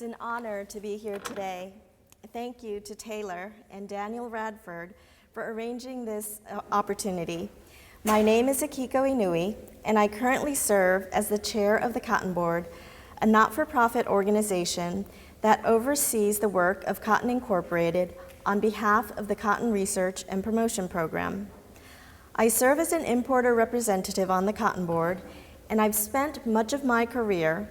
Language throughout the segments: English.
It's an honor to be here today. Thank you to Taylor and Daniel Radford for arranging this opportunity. My name is Akiko Inui, and I currently serve as the chair of the Cotton Board, a not-for-profit organization that oversees the work of Cotton Incorporated on behalf of the Cotton Research and Promotion Program. I serve as an importer representative on the Cotton Board, and I've spent much of my career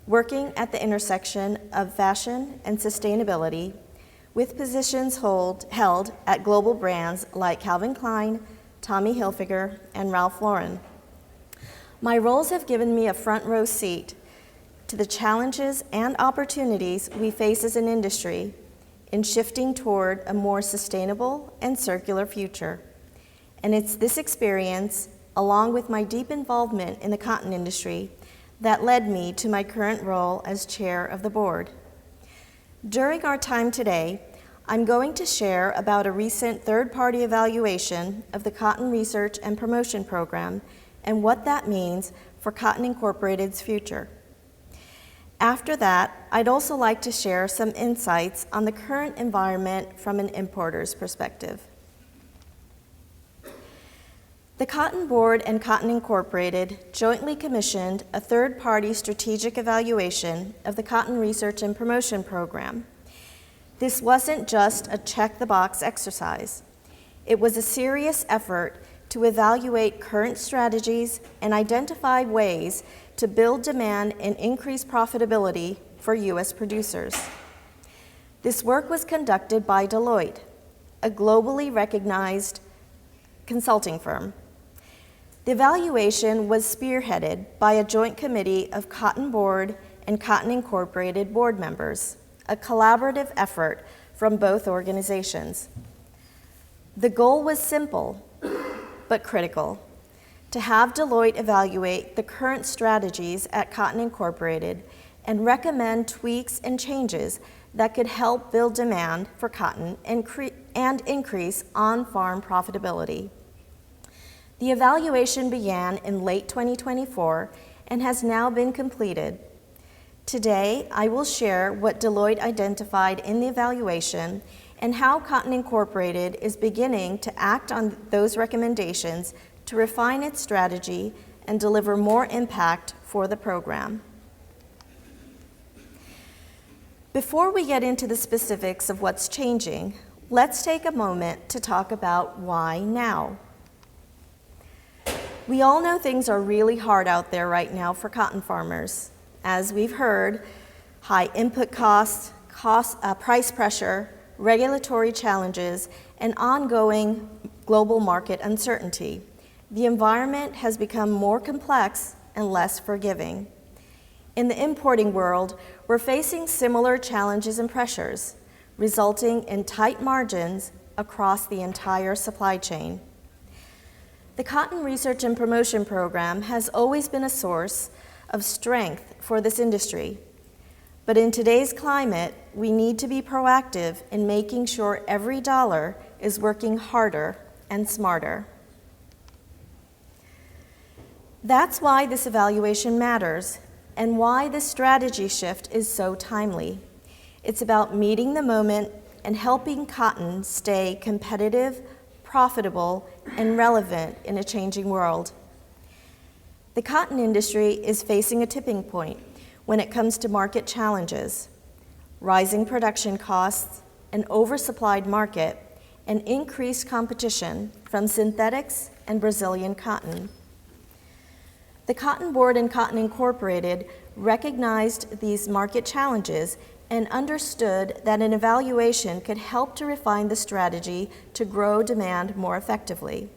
working at the intersection of fashion and sustainability, with positions held at global brands like Calvin Klein, Tommy Hilfiger, and Ralph Lauren. My roles have given me a front row seat to the challenges and opportunities we face as an industry in shifting toward a more sustainable and circular future. And it's this experience, along with my deep involvement in the cotton industry, that led me to my current role as chair of the board. During our time today, I'm going to share about a recent third-party evaluation of the Cotton Research and Promotion Program and what that means for Cotton Incorporated's future. After that, I'd also like to share some insights on the current environment from an importer's perspective. The Cotton Board and Cotton Incorporated jointly commissioned a third-party strategic evaluation of the Cotton Research and Promotion Program. This wasn't just a check-the-box exercise. It was a serious effort to evaluate current strategies and identify ways to build demand and increase profitability for U.S. producers. This work was conducted by Deloitte, a globally recognized consulting firm. The evaluation was spearheaded by a joint committee of Cotton Board and Cotton Incorporated board members, a collaborative effort from both organizations. The goal was simple, but critical: to have Deloitte evaluate the current strategies at Cotton Incorporated and recommend tweaks and changes that could help build demand for cotton and increase on-farm profitability. The evaluation began in late 2024 and has now been completed. Today, I will share what Deloitte identified in the evaluation and how Cotton Incorporated is beginning to act on those recommendations to refine its strategy and deliver more impact for the program. Before we get into the specifics of what's changing, let's take a moment to talk about why now. We all know things are really hard out there right now for cotton farmers. As we've heard, high input costs, price pressure, regulatory challenges, and ongoing global market uncertainty. The environment has become more complex and less forgiving. In the importing world, we're facing similar challenges and pressures, resulting in tight margins across the entire supply chain. The Cotton Research and Promotion Program has always been a source of strength for this industry. But in today's climate, we need to be proactive in making sure every dollar is working harder and smarter. That's why this evaluation matters and why this strategy shift is so timely. It's about meeting the moment and helping cotton stay competitive, profitable, and relevant in a changing world. The cotton industry is facing a tipping point when it comes to market challenges: rising production costs, an oversupplied market, and increased competition from synthetics and Brazilian cotton. The Cotton Board and Cotton Incorporated recognized these market challenges and understood that an evaluation could help to refine the strategy to grow demand more effectively.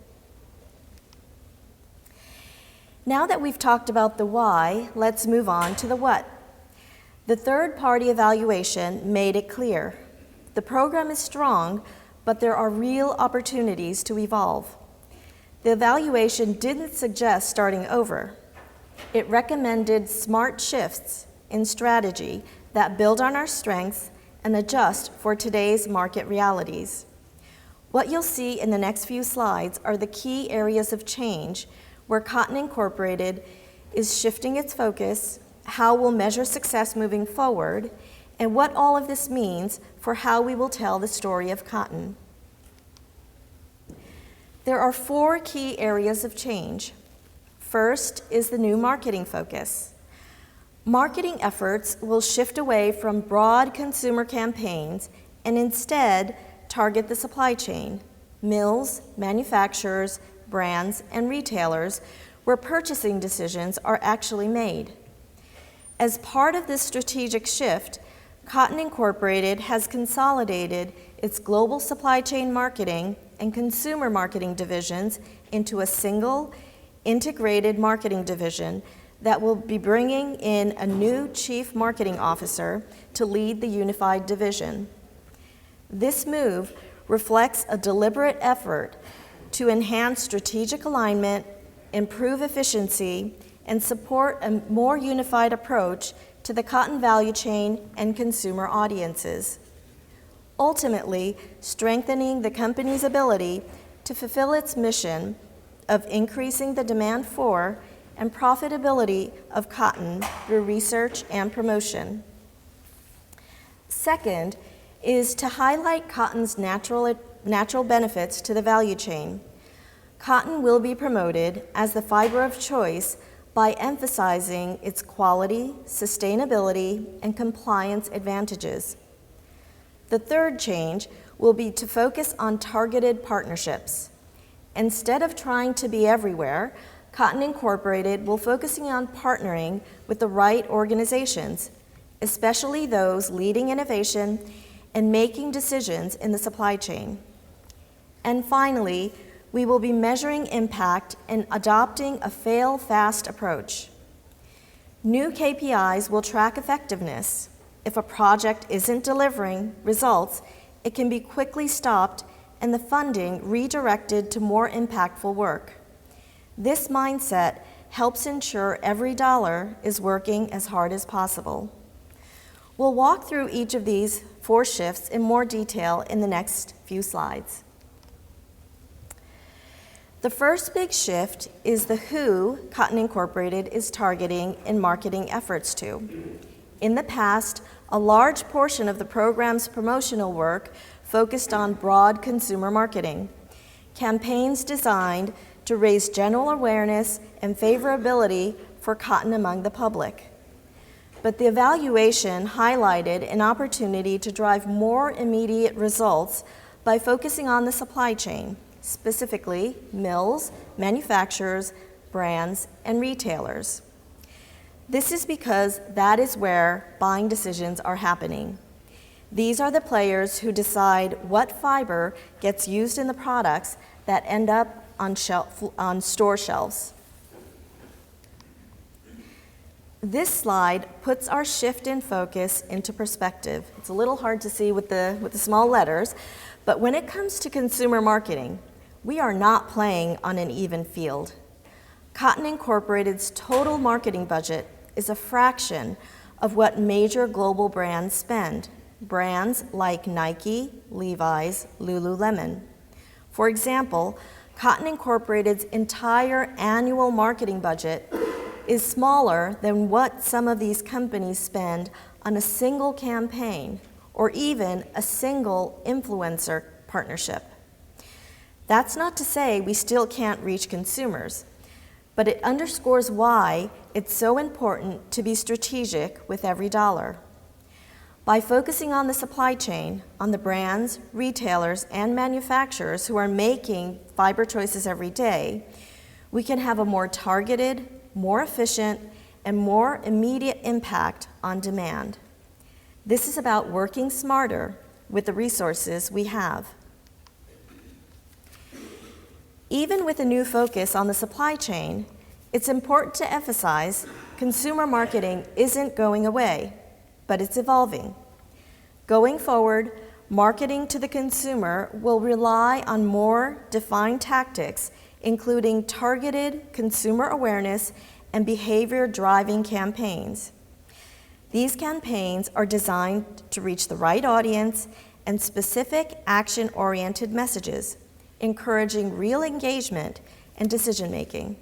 Now that we've talked about the why, let's move on to the what. The third-party evaluation made it clear. The program is strong, but there are real opportunities to evolve. The evaluation didn't suggest starting over. It recommended smart shifts in strategy that build on our strengths and adjust for today's market realities. What you'll see in the next few slides are the key areas of change where Cotton Incorporated is shifting its focus, how we'll measure success moving forward, and what all of this means for how we will tell the story of cotton. There are 4 key areas of change. First is the new marketing focus. Marketing efforts will shift away from broad consumer campaigns and instead target the supply chain, mills, manufacturers, brands, and retailers, where purchasing decisions are actually made. As part of this strategic shift, Cotton Incorporated has consolidated its global supply chain marketing and consumer marketing divisions into a single, integrated marketing division that will be bringing in a new chief marketing officer to lead the unified division. This move reflects a deliberate effort to enhance strategic alignment, improve efficiency, and support a more unified approach to the cotton value chain and consumer audiences, ultimately strengthening the company's ability to fulfill its mission of increasing the demand for and profitability of cotton through research and promotion. Second is to highlight cotton's natural benefits to the value chain. Cotton will be promoted as the fiber of choice by emphasizing its quality, sustainability, and compliance advantages. The third change will be to focus on targeted partnerships. Instead of trying to be everywhere, Cotton Incorporated will focus on partnering with the right organizations, especially those leading innovation and making decisions in the supply chain. And finally, we will be measuring impact and adopting a fail-fast approach. New KPIs will track effectiveness. If a project isn't delivering results, it can be quickly stopped and the funding redirected to more impactful work. This mindset helps ensure every dollar is working as hard as possible. We'll walk through each of these 4 shifts in more detail in the next few slides. The first big shift is the who Cotton Incorporated is targeting in marketing efforts to. In the past, a large portion of the program's promotional work focused on broad consumer marketing, campaigns designed to raise general awareness and favorability for cotton among the public. But the evaluation highlighted an opportunity to drive more immediate results by focusing on the supply chain, specifically mills, manufacturers, brands, and retailers. This is because that is where buying decisions are happening. These are the players who decide what fiber gets used in the products that end up on store shelves. This slide puts our shift in focus into perspective. It's a little hard to see with the small letters, but when it comes to consumer marketing, we are not playing on an even field. Cotton Incorporated's total marketing budget is a fraction of what major global brands spend, brands like Nike, Levi's, Lululemon. For example, Cotton Incorporated's entire annual marketing budget is smaller than what some of these companies spend on a single campaign or even a single influencer partnership. That's not to say we still can't reach consumers, but it underscores why it's so important to be strategic with every dollar. By focusing on the supply chain, on the brands, retailers, and manufacturers who are making fiber choices every day, we can have a more targeted, more efficient, and more immediate impact on demand. This is about working smarter with the resources we have. Even with a new focus on the supply chain, it's important to emphasize consumer marketing isn't going away, but it's evolving. Going forward, marketing to the consumer will rely on more defined tactics, including targeted consumer awareness and behavior-driving campaigns. These campaigns are designed to reach the right audience and specific action-oriented messages, encouraging real engagement and decision-making.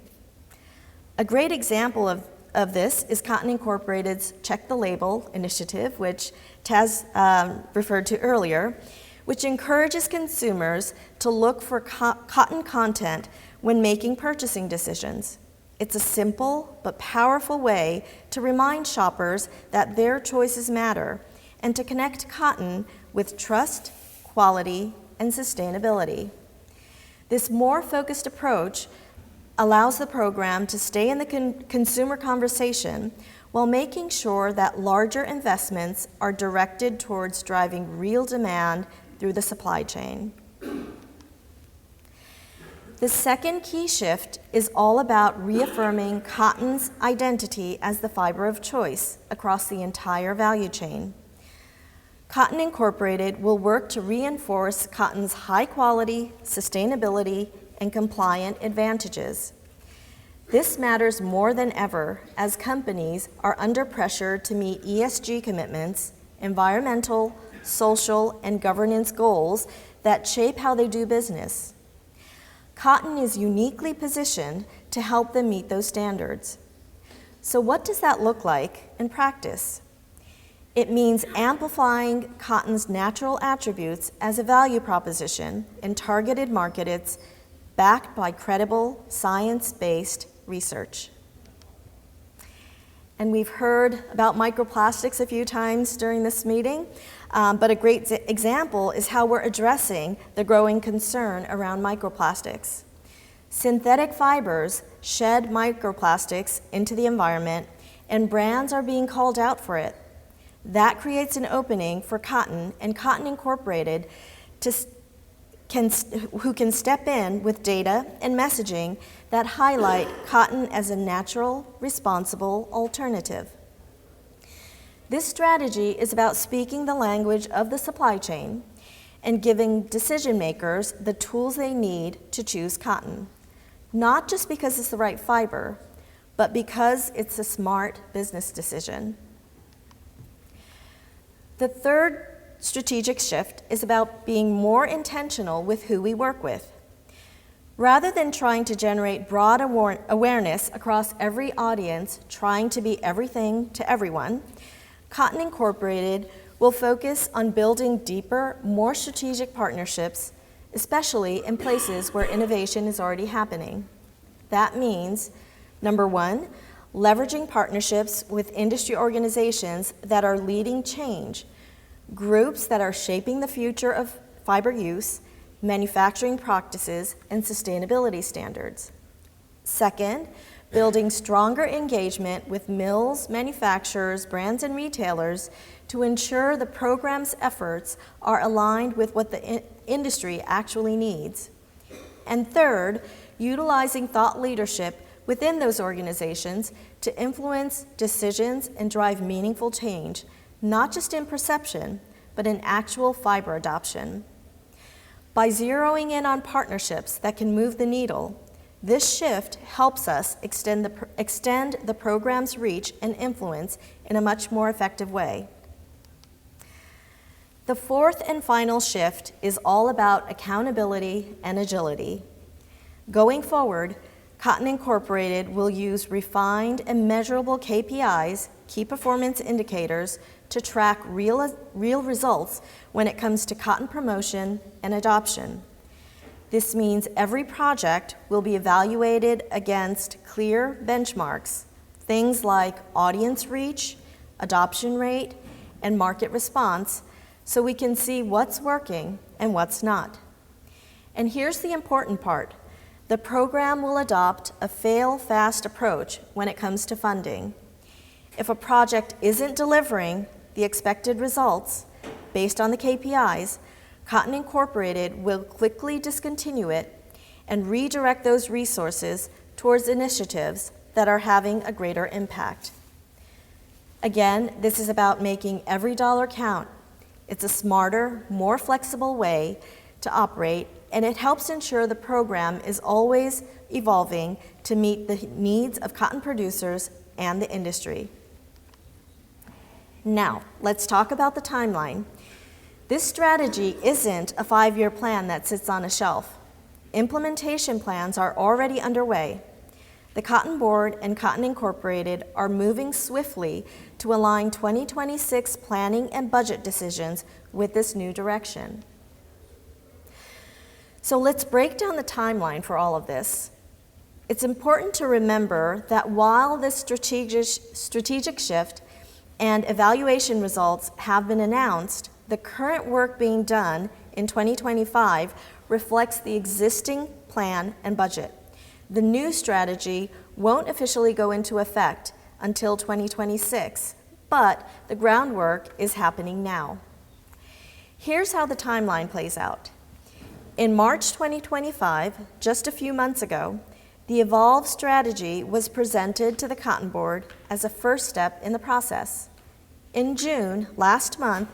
A great example of of this is Cotton Incorporated's Check the Label initiative, which Taz referred to earlier, which encourages consumers to look for cotton content when making purchasing decisions. It's a simple but powerful way to remind shoppers that their choices matter and to connect cotton with trust, quality, and sustainability. This more focused approach allows the program to stay in the consumer conversation while making sure that larger investments are directed towards driving real demand through the supply chain. The second key shift is all about reaffirming cotton's identity as the fiber of choice across the entire value chain. Cotton Incorporated will work to reinforce cotton's high quality, sustainability, and compliant advantages. This matters more than ever as companies are under pressure to meet ESG commitments, environmental, social, and governance goals that shape how they do business. Cotton is uniquely positioned to help them meet those standards. So what does that look like in practice? It means amplifying cotton's natural attributes as a value proposition in targeted markets backed by credible, science-based research. And we've heard about microplastics a few times during this meeting, but a great example is how we're addressing the growing concern around microplastics. Synthetic fibers shed microplastics into the environment, and brands are being called out for it. That creates an opening for Cotton and Cotton Incorporated who can step in with data and messaging that highlight cotton as a natural, responsible alternative. This strategy is about speaking the language of the supply chain and giving decision makers the tools they need to choose cotton, not just because it's the right fiber, but because it's a smart business decision. The third strategic shift is about being more intentional with who we work with. Rather than trying to generate broad awareness across every audience, trying to be everything to everyone, Cotton Incorporated will focus on building deeper, more strategic partnerships, especially in places where innovation is already happening. That means, number one, leveraging partnerships with industry organizations that are leading change, groups that are shaping the future of fiber use, manufacturing practices, and sustainability standards. Second, building stronger engagement with mills, manufacturers, brands, and retailers to ensure the program's efforts are aligned with what the industry actually needs. And third, utilizing thought leadership within those organizations to influence decisions and drive meaningful change, not just in perception, but in actual fiber adoption. By zeroing in on partnerships that can move the needle, this shift helps us extend the program's reach and influence in a much more effective way. The fourth and final shift is all about accountability and agility. Going forward, Cotton Incorporated will use refined and measurable KPIs, key performance indicators, to track real results when it comes to cotton promotion and adoption. This means every project will be evaluated against clear benchmarks, things like audience reach, adoption rate, and market response, so we can see what's working and what's not. And here's the important part. The program will adopt a fail-fast approach when it comes to funding. If a project isn't delivering the expected results based on the KPIs, Cotton Incorporated will quickly discontinue it and redirect those resources towards initiatives that are having a greater impact. Again, this is about making every dollar count. It's a smarter, more flexible way to operate, and it helps ensure the program is always evolving to meet the needs of cotton producers and the industry. Now, let's talk about the timeline. This strategy isn't a 5-year plan that sits on a shelf. Implementation plans are already underway. the Cotton Board and Cotton Incorporated are moving swiftly to align 2026 planning and budget decisions with this new direction. So let's break down the timeline for all of this. It's important to remember that while this strategic shift and evaluation results have been announced, the current work being done in 2025 reflects the existing plan and budget. The new strategy won't officially go into effect until 2026, but the groundwork is happening now. Here's how the timeline plays out. In March 2025, just a few months ago, the Evolve strategy was presented to the Cotton Board as a first step in the process. In June, last month,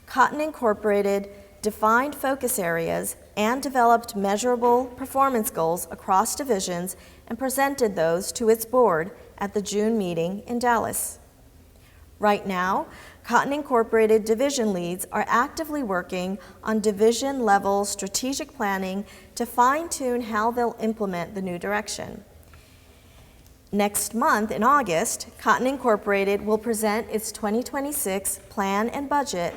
Cotton Incorporated defined focus areas and developed measurable performance goals across divisions and presented those to its board at the June meeting in Dallas. Right now, Cotton Incorporated division leads are actively working on division-level strategic planning to fine-tune how they'll implement the new direction. Next month, in August, Cotton Incorporated will present its 2026 plan and budget,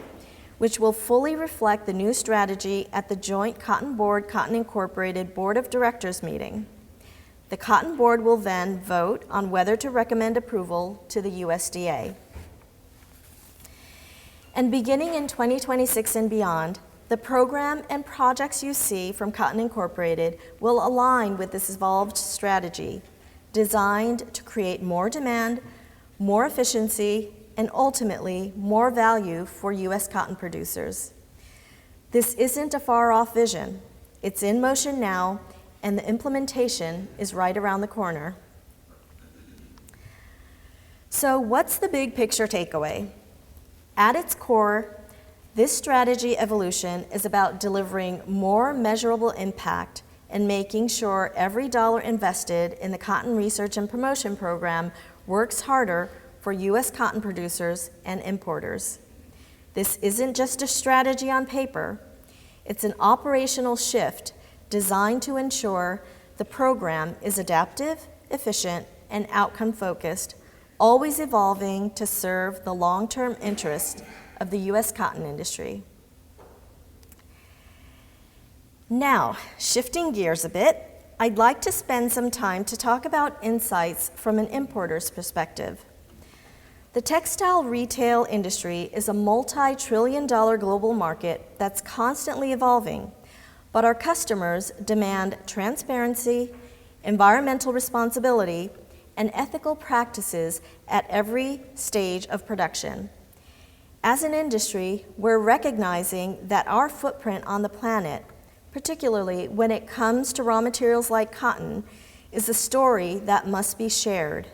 which will fully reflect the new strategy at the joint Cotton Board, Cotton Incorporated Board of Directors meeting. The Cotton Board will then vote on whether to recommend approval to the USDA. And beginning in 2026 and beyond, the program and projects you see from Cotton Incorporated will align with this evolved strategy, designed to create more demand, more efficiency, and ultimately more value for U.S. cotton producers. This isn't a far-off vision. It's in motion now, and the implementation is right around the corner. So what's the big picture takeaway? At its core, this strategy evolution is about delivering more measurable impact and making sure every dollar invested in the Cotton Research and Promotion Program works harder for U.S. cotton producers and importers. This isn't just a strategy on paper. It's an operational shift designed to ensure the program is adaptive, efficient, and outcome-focused, always evolving to serve the long-term interest of the U.S. cotton industry. Now, shifting gears a bit, I'd like to spend some time to talk about insights from an importer's perspective. The textile retail industry is a multi-trillion-dollar global market that's constantly evolving, but our customers demand transparency, environmental responsibility, and ethical practices at every stage of production. As an industry, we're recognizing that our footprint on the planet, particularly when it comes to raw materials like cotton, is a story that must be shared.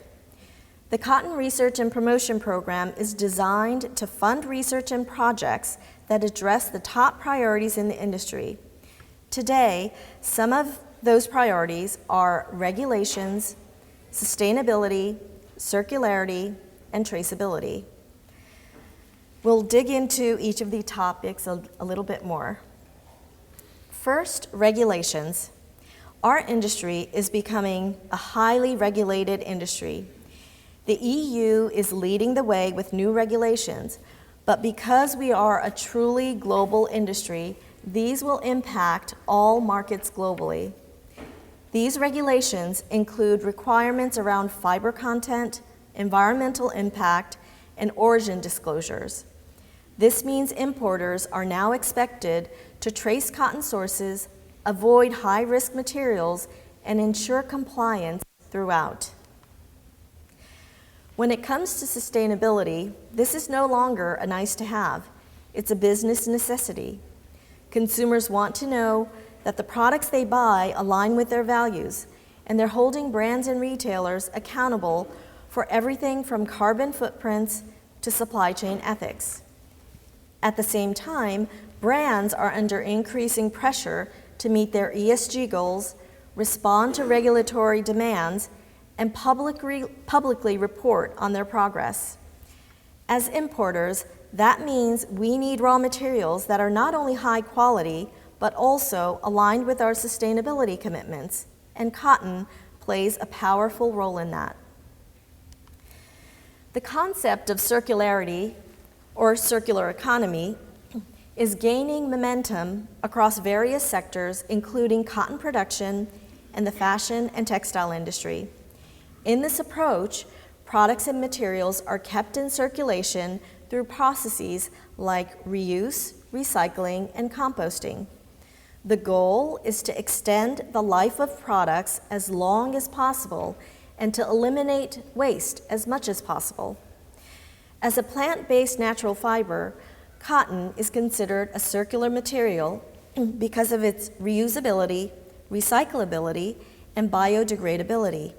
The Cotton Research and Promotion Program is designed to fund research and projects that address the top priorities in the industry. Today, some of those priorities are regulations, sustainability, circularity, and traceability. We'll dig into each of these topics a little bit more. First, regulations. Our industry is becoming a highly regulated industry. The EU is leading the way with new regulations, but because we are a truly global industry, these will impact all markets globally. These regulations include requirements around fiber content, environmental impact, and origin disclosures. This means importers are now expected to trace cotton sources, avoid high-risk materials, and ensure compliance throughout. When it comes to sustainability, this is no longer a nice-to-have. It's a business necessity. Consumers want to know that the products they buy align with their values, and they're holding brands and retailers accountable for everything from carbon footprints to supply chain ethics. At the same time, brands are under increasing pressure to meet their ESG goals, respond to regulatory demands, and publicly report on their progress. As importers, that means we need raw materials that are not only high quality, but also aligned with our sustainability commitments, and cotton plays a powerful role in that. The concept of circularity, or circular economy, is gaining momentum across various sectors, including cotton production and the fashion and textile industry. In this approach, products and materials are kept in circulation through processes like reuse, recycling, and composting. The goal is to extend the life of products as long as possible and to eliminate waste as much as possible. As a plant-based natural fiber, cotton is considered a circular material because of its reusability, recyclability, and biodegradability.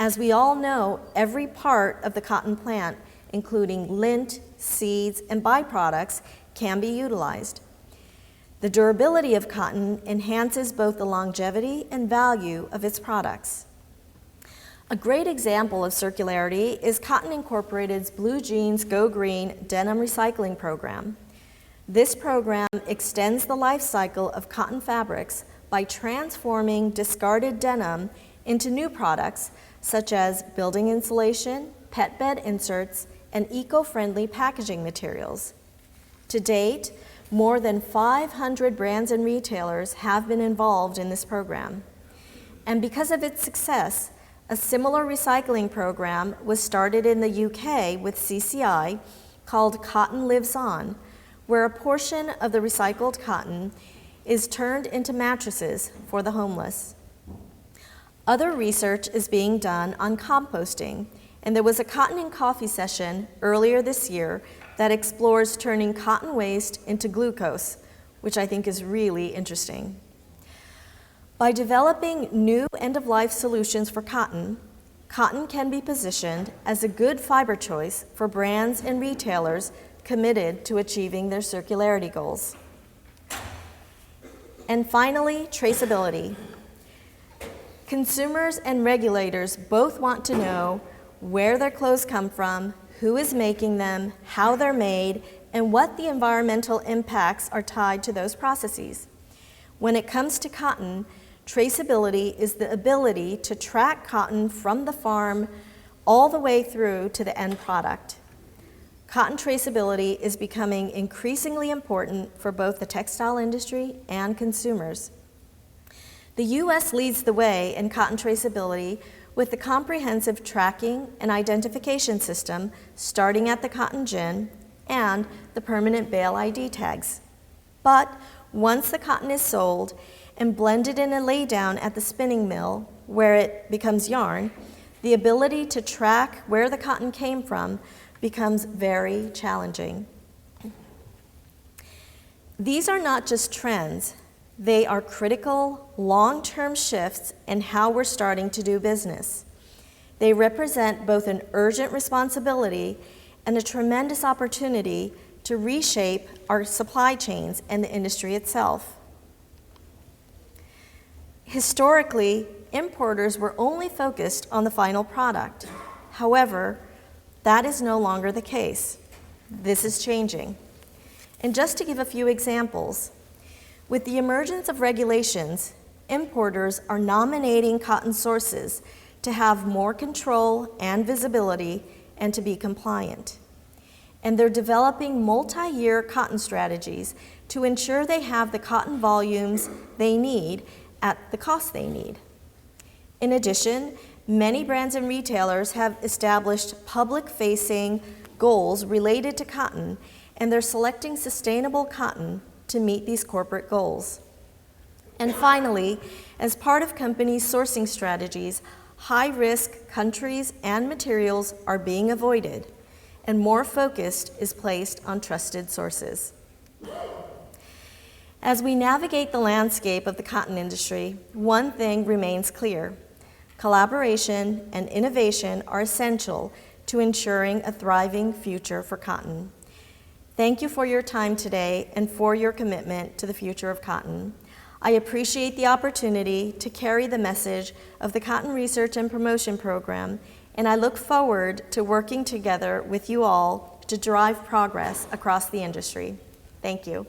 As we all know, every part of the cotton plant, including lint, seeds, and byproducts, can be utilized. The durability of cotton enhances both the longevity and value of its products. A great example of circularity is Cotton Incorporated's Blue Jeans Go Green denim recycling program. This program extends the life cycle of cotton fabrics by transforming discarded denim into new products such as building insulation, pet bed inserts, and eco-friendly packaging materials. To date, more than 500 brands and retailers have been involved in this program. And because of its success, a similar recycling program was started in the UK with CCI called Cotton Lives On, where a portion of the recycled cotton is turned into mattresses for the homeless. Other research is being done on composting, and there was a Cotton and Coffee session earlier this year that explores turning cotton waste into glucose, which I think is really interesting. By developing new end-of-life solutions for cotton, cotton can be positioned as a good fiber choice for brands and retailers committed to achieving their circularity goals. And finally, traceability. Consumers and regulators both want to know where their clothes come from, who is making them, how they're made, and what the environmental impacts are tied to those processes. When it comes to cotton, traceability is the ability to track cotton from the farm all the way through to the end product. Cotton traceability is becoming increasingly important for both the textile industry and consumers. The U.S. leads the way in cotton traceability with the comprehensive tracking and identification system starting at the cotton gin and the permanent bale ID tags. But once the cotton is sold and blended in a laydown at the spinning mill where it becomes yarn, the ability to track where the cotton came from becomes very challenging. These are not just trends, they are critical, long-term shifts in how we're starting to do business. They represent both an urgent responsibility and a tremendous opportunity to reshape our supply chains and the industry itself. Historically, importers were only focused on the final product. However, that is no longer the case. This is changing. And just to give a few examples, with the emergence of regulations, importers are nominating cotton sources to have more control and visibility and to be compliant. And they're developing multi-year cotton strategies to ensure they have the cotton volumes they need at the cost they need. In addition, many brands and retailers have established public-facing goals related to cotton, and they're selecting sustainable cotton to meet these corporate goals. And finally, as part of companies' sourcing strategies, high-risk countries and materials are being avoided, and more focus is placed on trusted sources. As we navigate the landscape of the cotton industry, one thing remains clear. Collaboration and innovation are essential to ensuring a thriving future for cotton. Thank you for your time today and for your commitment to the future of cotton. I appreciate the opportunity to carry the message of the Cotton Research and Promotion Program, and I look forward to working together with you all to drive progress across the industry. Thank you.